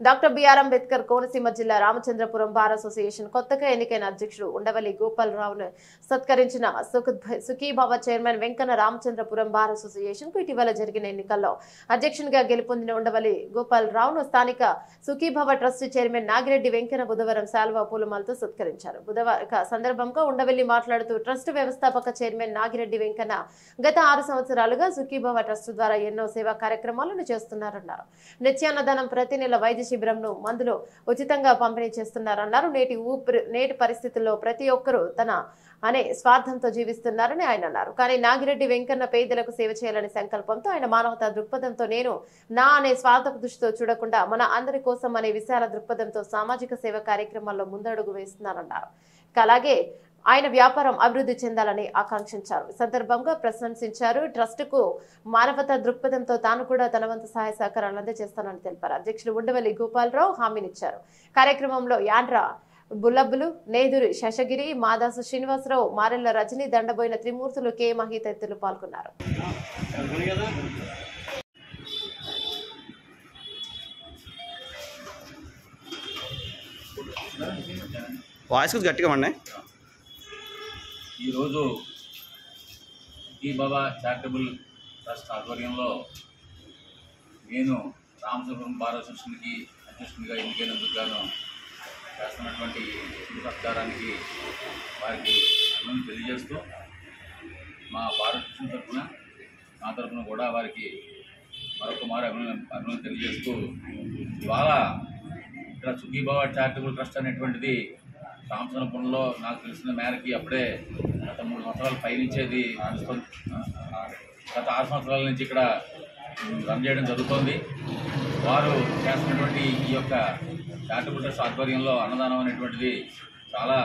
Doctor BR Ambedkar Konaseema జిల్లా Ramachandrapuram bar association కొత్తగా ఎన్నికైన అధ్యక్షుడు ఉండవల్లి గోపాలరావును సత్కరించిన Sukhibhava chairman Venkanna Ramachandrapuram bar association కు ఇటీవల జరిగిన ఎన్నికల్లో అధ్యక్షునిగా గెలుపొందిన ఉండవల్లి గోపాలరావును స్థానిక సుఖీభవ ట్రస్ట్ చైర్మన్ నాగిరెడ్డి వెంకన్న బుధవారం శాల్వా పూలమాలతో సత్కరించారు. బుధవారం సందర్భంగా ఉండవల్లి మాట్లాడుతూ ట్రస్ట్ వ్యవస్థాపక చైర్మన్ నాగిరెడ్డి వెంకన్న గత 6 సంవత్సరాలుగా సుఖీభవ ట్రస్ట్ ద్వారా ఎన్నో సేవా కార్యక్రమాలను చేస్తున్నారన్నారు. నిత్యాన్నదానం, ప్రతి నెల వైద్య శిబిరంను మందులు ఉచితంగా పంపిణీ చేస్తున్నారన్నారు. నేటి పరిస్థితుల్లో ప్రతి ఒక్కరూ తన అనే స్వార్థంతో జీవిస్తున్నారని ఆయన అన్నారు. కానీ నాగిరెడ్డి వెంకన్న పేదలకు సేవ చేయాలనే సంకల్పంతో ఆయన మానవతా దృక్పథంతో నేను నా అనే స్వార్థపు దృష్టితో చూడకుండా మన అందరి కోసం అనే విశాల దృక్పథంతో సామాజిక సేవ కార్యక్రమాల్లో ముందడుగు వేస్తున్నారన్నారు. అలాగే ఆయన వ్యాపారం అభివృద్ధి చెందాలని ఆకాంక్షించారు. ఈ సందర్భంగా ప్రశంసించారు. ట్రస్ట్ కు మానవతా దృక్పథంతో తాను కూడా తన వంతు సహాయ సహకారాలు అందజేస్తానని తెలిపారు. అధ్యక్షులు ఉండవల్లి గోపాలరావు హామీనిచ్చారు. కార్యక్రమంలో యాండ్ర బుల్లబ్బులు, నేదురి శశగిరి, మాదాసు శ్రీనివాసరావు, మారెల్ల రజని, దండబోయిన త్రిమూర్తులు, కె మహి తదితరులు పాల్గొన్నారు. ఈరోజు సుఖీభవ చారిటబుల్ ట్రస్ట్ ఆధ్వర్యంలో నేను రామచంద్రపురం బార్ అసోసియేషన్కి అధ్యక్షునిగా ఎన్నికైనందుకు గాను చేస్తున్నటువంటి సత్కారానికి వారికి అభినందనలు తెలియజేస్తూ మా బార్ అసోసియేషన్ తరఫున నా తరఫున కూడా వారికి మరొక మారు అభినందనలు తెలియజేస్తూ ఇవాళ ఇక్కడ సుఖీభవ చారిటబుల్ ట్రస్ట్ అనేటువంటిది రామచంద్రపురంలో నాకు తెలిసిన మేరకి అప్పుడే గత 3 సంవత్సరాలు పయనించేది నడుస్తుంది. గత 6 సంవత్సరాల నుంచి ఇక్కడ రన్ చేయడం జరుగుతోంది. వారు చేస్తున్నటువంటి ఈ యొక్క చారిటబుల్ ట్రస్ట్ ఆధ్వర్యంలో అన్నదానం అనేటువంటిది చాలా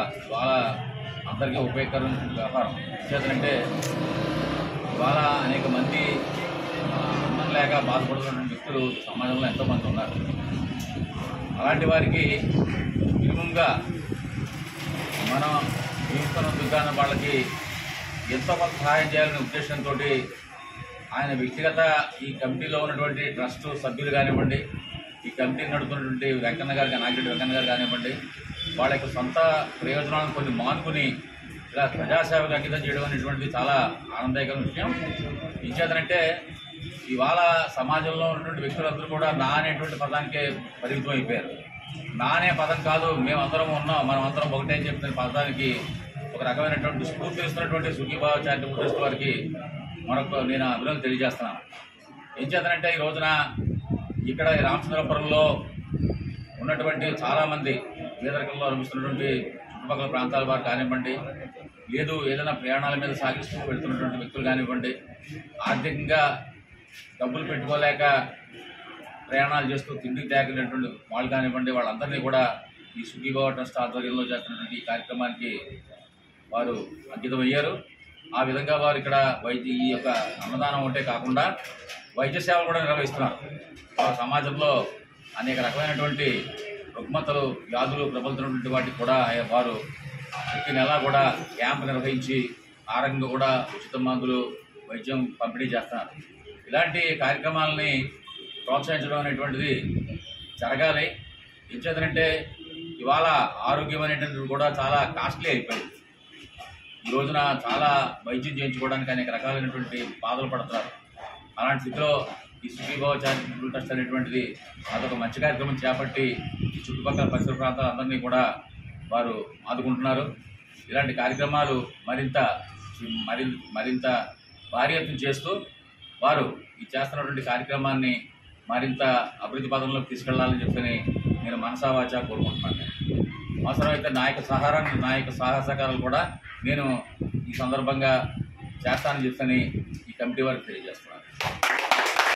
అందరికీ ఉపయోగకరమైన వ్యాపారం. చేతనంటే ఇవాళ అనేక మంది అన్నం లేక బాధపడుతున్నటువంటి వ్యక్తులు సమాజంలో ఎంతోమంది ఉన్నారు. అలాంటి వారికి మినిమంగా మనం జీవిస్తున్న దుకాణం వాళ్ళకి ఎంతో కొంత సహాయం చేయాలనే ఉద్దేశంతో ఆయన వ్యక్తిగత ఈ కమిటీలో ఉన్నటువంటి ట్రస్ట్ సభ్యులు కానివ్వండి, ఈ కమిటీ నడుపుతున్నటువంటి వెంకన్న గారు నాగిరెడ్డి వెంకన్న గారు కానివ్వండి, వాళ్ళ యొక్క సొంత ప్రయోజనాలను కొన్ని మానుకుని ఇలా ప్రజాసేవకు అంకితం చేయడం అనేటువంటిది చాలా ఆనందకరమైన విషయం. ఇంచేతనంటే ఇవాళ సమాజంలో ఉన్నటువంటి వ్యక్తులందరూ కూడా నా అనేటువంటి పదానికే పరిమితం అయిపోయారు. నా అనే పదం కాదు, మేమందరం ఉన్నాం, మనం అందరం ఒకటే అని చెప్పిన పదానికి ఒక రకమైనటువంటి స్ఫూర్తి ఇస్తున్నటువంటి సుఖీభవ చారిటబుల్ ట్రస్ట్ వారికి నేను అభినందనలు తెలియజేస్తున్నాను. ఏం చేతనంటే ఈ రోజున ఇక్కడ రామచంద్రపురంలో ఉన్నటువంటి చాలామంది పేదరికంలో అనుభవిస్తున్నటువంటి చుట్టుపక్కల ప్రాంతాల వారు కానివ్వండి, లేదు ఏదైనా ప్రయాణాల మీద సాగిస్తూ వెళ్తున్నటువంటి వ్యక్తులు కానివ్వండి, ఆర్థికంగా డబ్బులు పెట్టుకోలేక ప్రయాణాలు చేస్తూ తిండికి తేగలిగినటువంటి వాళ్ళు కానివ్వండి, వాళ్ళందరినీ కూడా ఈ సుఖీభవ ట్రస్ట్ ఆధ్వర్యంలో చేస్తున్నటువంటి ఈ కార్యక్రమానికి వారు అంకితమయ్యారు. ఆ విధంగా వారు ఇక్కడ ఈ యొక్క అన్నదానం ఉంటే కాకుండా వైద్య సేవలు కూడా నిర్వహిస్తున్నారు. సమాజంలో అనేక రకమైనటువంటి రుగ్మతలు, వ్యాధులు ప్రబలుతున్నటువంటి వాటికి కూడా వారు ప్రతి నెల కూడా క్యాంప్ నిర్వహించి ఆరోగ్యంగా కూడా ఉచిత మందులు, వైద్యం పంపిణీ చేస్తున్నారు. ఇలాంటి కార్యక్రమాలని ప్రోత్సహించడం అనేటువంటిది జరగాలి. ఏం చేతనంటే ఇవాళ ఆరోగ్యం అనేటువంటిది కూడా చాలా కాస్ట్లీ అయిపోయింది. ఈ రోజున చాలా వైద్యం చేయించుకోవడానికి అనేక రకాలైనటువంటి బాధలు పడుతున్నారు. అలాంటి స్థితిలో ఈ సుఖీభవ చారిటబుల్ ట్రస్ట్ అనేటువంటిది అదొక మంచి కార్యక్రమం చేపట్టి ఈ చుట్టుపక్కల పరిసర ప్రాంతాలందరినీ కూడా వారు ఆదుకుంటున్నారు. ఇలాంటి కార్యక్రమాలు మరింత భారీ ఎత్తున చేస్తూ వారు ఈ చేస్తున్నటువంటి కార్యక్రమాన్ని మరింత అభివృద్ధి పదంలోకి తీసుకెళ్లాలని చెప్పని నేను మనసావాచా కోరుకుంటున్నాను. అవసరమైతే నాయక సహకారాలు కూడా నేను ఈ సందర్భంగా చేస్తానని చెప్పని ఈ కమిటీ వారికి తెలియజేస్తున్నాను.